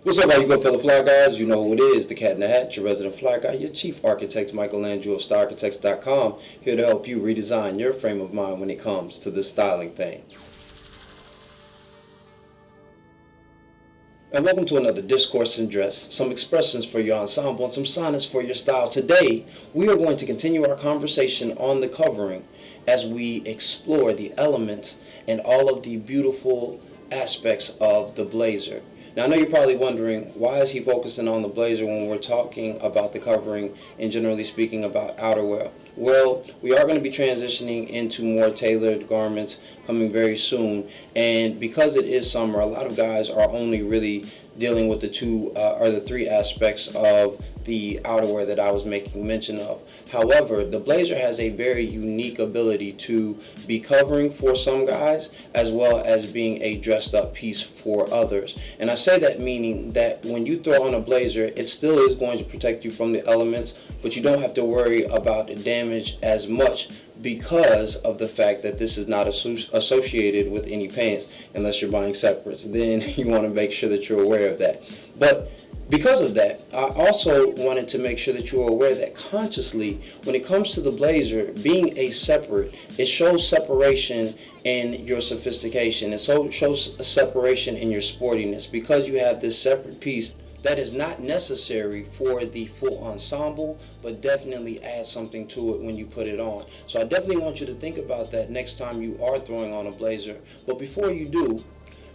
What's up, all you good fellow fly guys? You know who it is, the Cat in the Hat, your resident fly guy, your chief architect, Michelangelo of StarArchitects.com, here to help you redesign your frame of mind when it comes to this styling thing. And welcome to another Discourse in Dress, some expressions for your ensemble and some sonnets for your style. Today, we are going to continue our conversation on the covering as we explore the elements and all of the beautiful aspects of the blazer. Now, I know you're probably wondering, why is he focusing on the blazer when we're talking about the covering and generally speaking about outerwear? Well, we are going to be transitioning into more tailored garments coming very soon, and because it is summer, a lot of guys are only really dealing with the two or the three aspects of the outerwear that I was making mention of. However, the blazer has a very unique ability to be covering for some guys as well as being a dressed up piece for others. And I say that meaning that when you throw on a blazer, it still is going to protect you from the elements, but you don't have to worry about the damage as much because of the fact that this is not associated with any pants unless you're buying separates. Then you want to make sure that you're aware of that. But because of that, I also wanted to make sure that you are aware that consciously, when it comes to the blazer, being a separate, it shows separation in your sophistication. It so shows a separation in your sportiness because you have this separate piece that is not necessary for the full ensemble, but definitely adds something to it when you put it on. So I definitely want you to think about that next time you are throwing on a blazer. But before you do,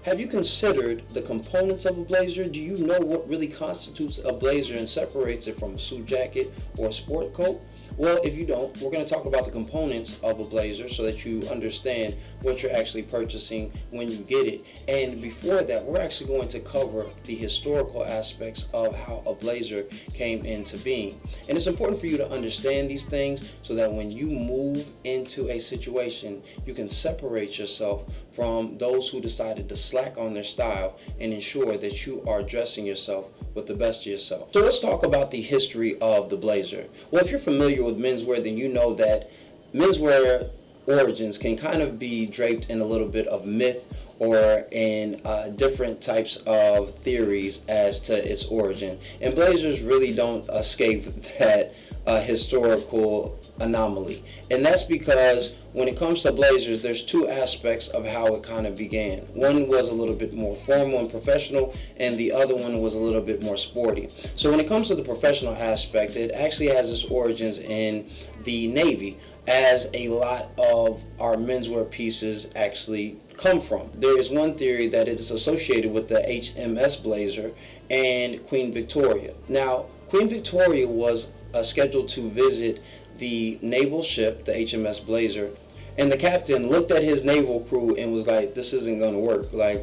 have you considered the components of a blazer? Do you know what really constitutes a blazer and separates it from a suit jacket or a sport coat? Well, if you don't, we're going to talk about the components of a blazer so that you understand what you're actually purchasing when you get it. And before that, we're actually going to cover the historical aspects of how a blazer came into being. And it's important for you to understand these things so that when you move into a situation, you can separate yourself from those who decided to slack on their style and ensure that you are dressing yourself with the best of yourself. So let's talk about the history of the blazer. Well, if you're familiar with menswear, then you know that menswear origins can kind of be draped in a little bit of myth or in different types of theories as to its origin. And blazers really don't escape that historical anomaly. And that's because when it comes to blazers, there's two aspects of how it kind of began. One was a little bit more formal and professional, and the other one was a little bit more sporty. So when it comes to the professional aspect, it actually has its origins in the Navy, as a lot of our menswear pieces actually come from. There is one theory that it is associated with the HMS Blazer and Queen Victoria. Now, Queen Victoria was scheduled to visit the naval ship, the HMS Blazer, and the captain looked at his naval crew and was like, this isn't going to work. Like,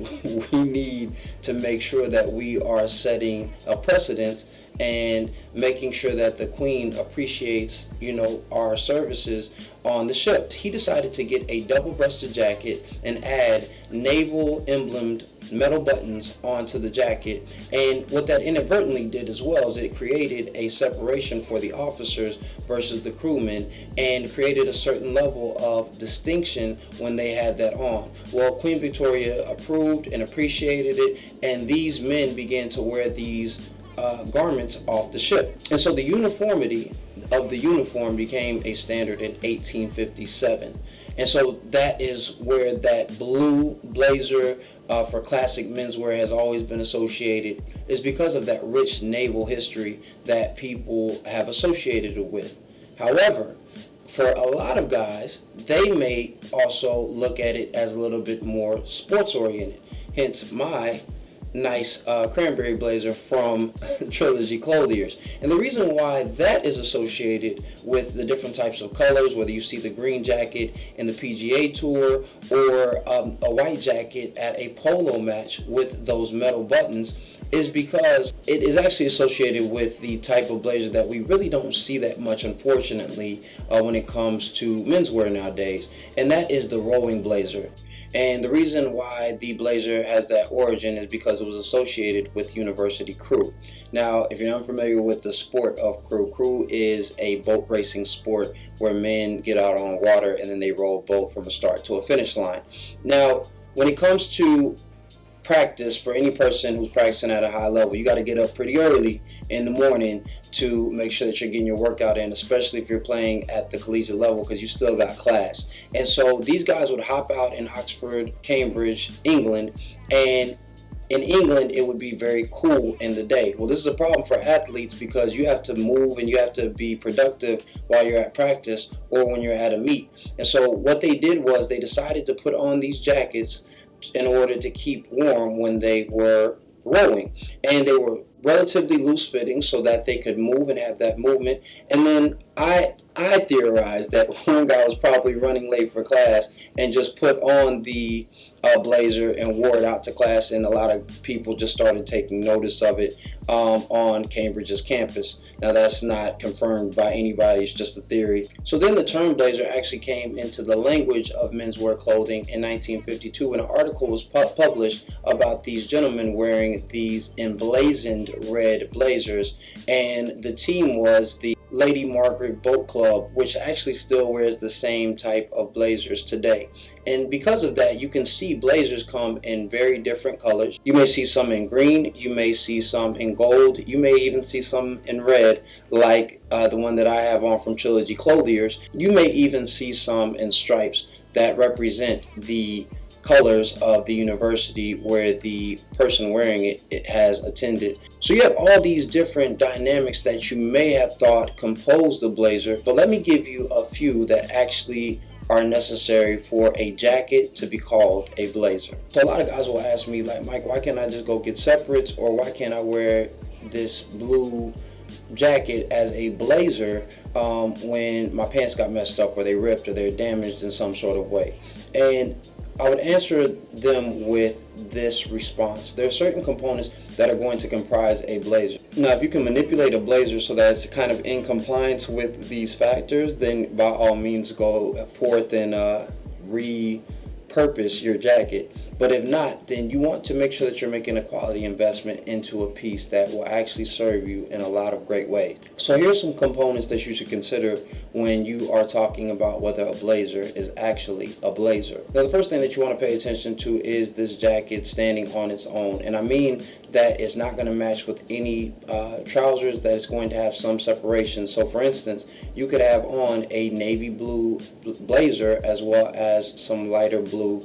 we need to make sure that we are setting a precedent and making sure that the Queen appreciates, our services on the ship. He decided to get a double-breasted jacket and add naval emblemed metal buttons onto the jacket. And what that inadvertently did as well is it created a separation for the officers versus the crewmen and created a certain level of distinction when they had that on. Well, Queen Victoria approved and appreciated it, and these men began to wear these garments off the ship. And so the uniformity of the uniform became a standard in 1857. And so that is where that blue blazer for classic menswear has always been associated, is because of that rich naval history that people have associated it with. However, for a lot of guys, they may also look at it as a little bit more sports oriented. Hence my nice cranberry blazer from Trilogy Clothiers. And the reason why that is associated with the different types of colors, whether you see the green jacket in the PGA Tour or a white jacket at a polo match with those metal buttons, is because it is actually associated with the type of blazer that we really don't see that much, unfortunately, when it comes to menswear nowadays, and that is the rowing blazer. And the reason why the blazer has that origin is because it was associated with university crew. Now, if you're not familiar with the sport of crew, crew is a boat racing sport where men get out on water and then they row a boat from a start to a finish line. Now, when it comes to practice for any person who's practicing at a high level. You got to get up pretty early in the morning to make sure that you're getting your workout in, especially if you're playing at the collegiate level, because you still got class. And so these guys would hop out in Oxford, Cambridge, England, and in England, it would be very cool in the day. Well, this is a problem for athletes because you have to move and you have to be productive while you're at practice or when you're at a meet. And so what they did was they decided to put on these jackets in order to keep warm when they were rowing. And they were relatively loose fitting so that they could move and have that movement. And then I theorized that one guy was probably running late for class and just put on the blazer and wore it out to class, and a lot of people just started taking notice of it on Cambridge's campus. Now that's not confirmed by anybody, it's just a theory. So then the term blazer actually came into the language of menswear clothing in 1952 when an article was published about these gentlemen wearing these emblazoned red blazers, and the team was the Lady Margaret Boat Club, which actually still wears the same type of blazers today. And because of that, you can see blazers come in very different colors. You may see some in green, you may see some in gold, you may even see some in red, like the one that I have on from Trilogy Clothiers. You may even see some in stripes that represent the colors of the university where the person wearing it has attended. So you have all these different dynamics that you may have thought composed the blazer, but let me give you a few that actually are necessary for a jacket to be called a blazer. So a lot of guys will ask me, like, Mike, why can't I just go get separates, or why can't I wear this blue jacket as a blazer when my pants got messed up or they ripped or they're damaged in some sort of way? And I would answer them with this response. There are certain components that are going to comprise a blazer. Now, if you can manipulate a blazer so that it's kind of in compliance with these factors, then by all means go forth and repurpose your jacket. But if not, then you want to make sure that you're making a quality investment into a piece that will actually serve you in a lot of great ways. So here's some components that you should consider when you are talking about whether a blazer is actually a blazer. Now, the first thing that you want to pay attention to is this jacket standing on its own. And I mean that it's not going to match with any trousers, that it's going to have some separation. So for instance, you could have on a navy blue blazer as well as some lighter blue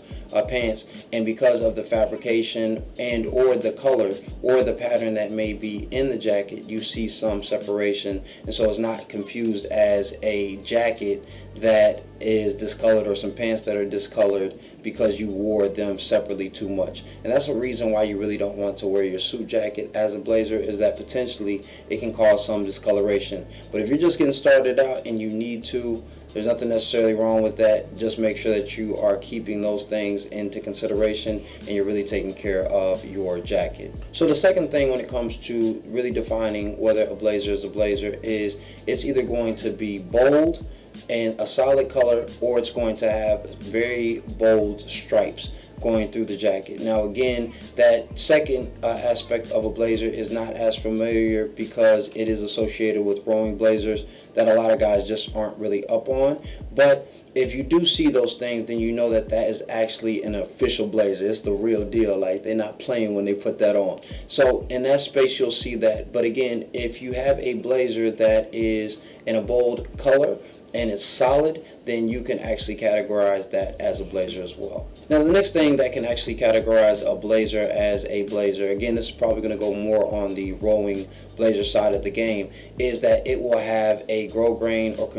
pants, and because of the fabrication and or the color or the pattern that may be in the jacket, you see some separation, and so it's not confused as a jacket that is discolored or some pants that are discolored because you wore them separately too much. And that's a reason why you really don't want to wear your suit jacket as a blazer, is that potentially it can cause some discoloration. But if you're just getting started out and you need to, there's nothing necessarily wrong with that. Just make sure that you are keeping those things into consideration and you're really taking care of your jacket. So the second thing when it comes to really defining whether a blazer is a blazer is it's either going to be bold and a solid color, or it's going to have very bold stripes going through the jacket. Now again, that second aspect of a blazer is not as familiar because it is associated with rowing blazers that a lot of guys just aren't really up on. But if you do see those things, then you know that that is actually an official blazer. It's the real deal. Like, they're not playing when they put that on. So in that space, you'll see that. But again, if you have a blazer that is in a bold color and it's solid, then you can actually categorize that as a blazer as well. Now, the next thing that can actually categorize a blazer as a blazer, again, this is probably going to go more on the rowing blazer side of the game, is that it will have a grosgrain or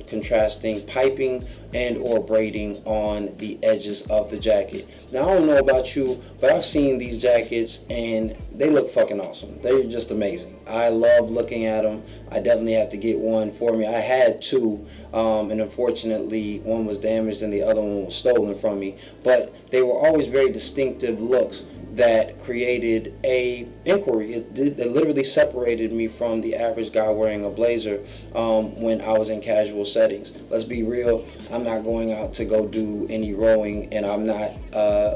contrasting piping and or braiding on the edges of the jacket. Now, I don't know about you, but I've seen these jackets and they look fucking awesome. They're just amazing. I love looking at them. I definitely have to get one for me. I had two, and unfortunately one was damaged and the other one was stolen from me, but they were always very distinctive looks that created a inquiry. It literally separated me from the average guy wearing a blazer when I was in casual settings. Let's be real, I'm not going out to go do any rowing, and I'm not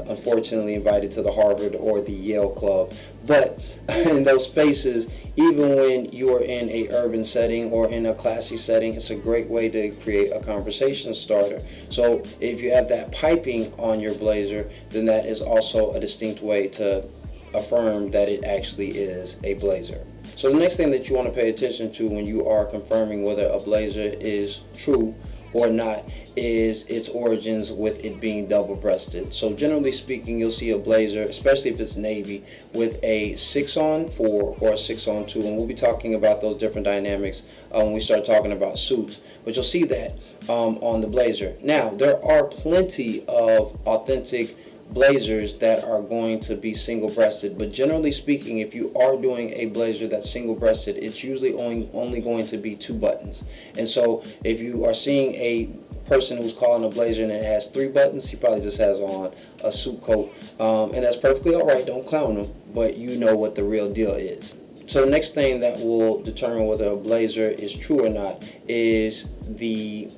unfortunately invited to the Harvard or the Yale club. But in those spaces, even when you are in a urban setting or in a classy setting, it's a great way to create a conversation starter. So if you have that piping on your blazer, then that is also a distinct way to affirm that it actually is a blazer. So the next thing that you want to pay attention to when you are confirming whether a blazer is true or not is its origins, with it being double-breasted. So generally speaking, you'll see a blazer, especially if it's navy, with a 6-on-4 or a 6-on-2, and we'll be talking about those different dynamics when we start talking about suits. But you'll see that on the blazer. Now, there are plenty of authentic blazers that are going to be single-breasted, but generally speaking, if you are doing a blazer that's single-breasted, it's usually only going to be 2 buttons. And so if you are seeing a person who's calling a blazer and it has 3 buttons, he probably just has on a suit coat, and that's perfectly all right. Don't clown him, but you know what the real deal is. So the next thing that will determine whether a blazer is true or not is the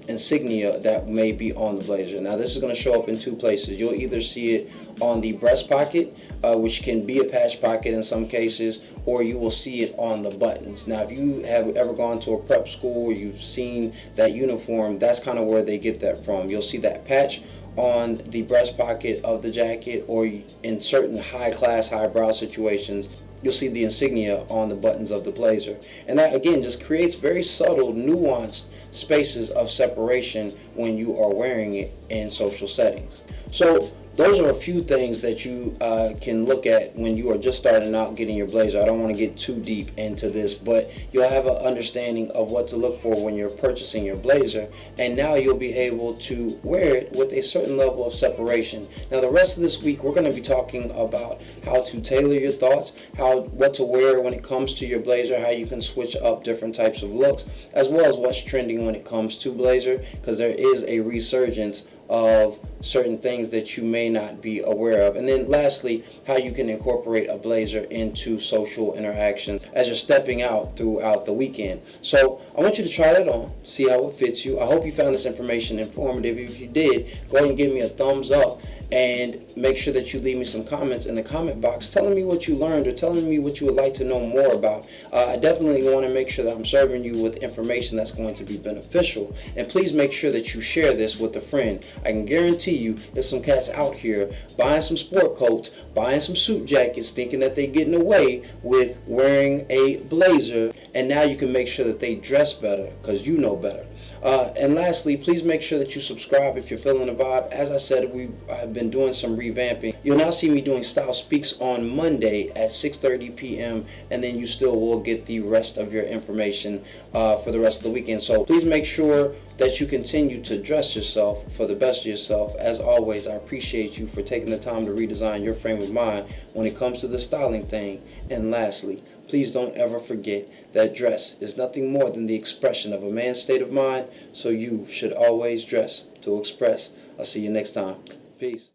insignia that may be on the blazer. Now, this is going to show up in 2 places. You'll either see it on the breast pocket, which can be a patch pocket in some cases, or you will see it on the buttons. Now, if you have ever gone to a prep school or you've seen that uniform, that's kind of where they get that from. You'll see that patch on the breast pocket of the jacket, or in certain high-class, high-brow situations, you'll see the insignia on the buttons of the blazer. And that, again, just creates very subtle, nuanced spaces of separation when you are wearing it in social settings. So those are a few things that you can look at when you are just starting out getting your blazer. I don't want to get too deep into this, but you'll have an understanding of what to look for when you're purchasing your blazer, and now you'll be able to wear it with a certain level of separation. Now, the rest of this week, we're going to be talking about how to tailor your thoughts, what to wear when it comes to your blazer, how you can switch up different types of looks, as well as what's trending when it comes to blazer, because there is a resurgence of certain things that you may not be aware of. And then lastly, how you can incorporate a blazer into social interaction as you're stepping out throughout the weekend. So I want you to try that on, see how it fits you. I hope you found this information informative. If you did, go ahead and give me a thumbs up, and make sure that you leave me some comments in the comment box telling me what you learned or telling me what you would like to know more about. I definitely want to make sure that I'm serving you with information that's going to be beneficial. And please make sure that you share this with a friend. I can guarantee you there's some cats out here buying some sport coats, buying some suit jackets, thinking that they're getting away with wearing a blazer, and now you can make sure that they dress better because you know better. And lastly, please make sure that you subscribe if you're feeling the vibe. As I said, we have been doing some revamping. You'll now see me doing Style Speaks on Monday at 6:30 p.m. and then you still will get the rest of your information for the rest of the weekend. So please make sure that you continue to dress yourself for the best of yourself. As always, I appreciate you for taking the time to redesign your frame of mind when it comes to the styling thing. And lastly, please don't ever forget that dress is nothing more than the expression of a man's state of mind, so you should always dress to express. I'll see you next time. Peace.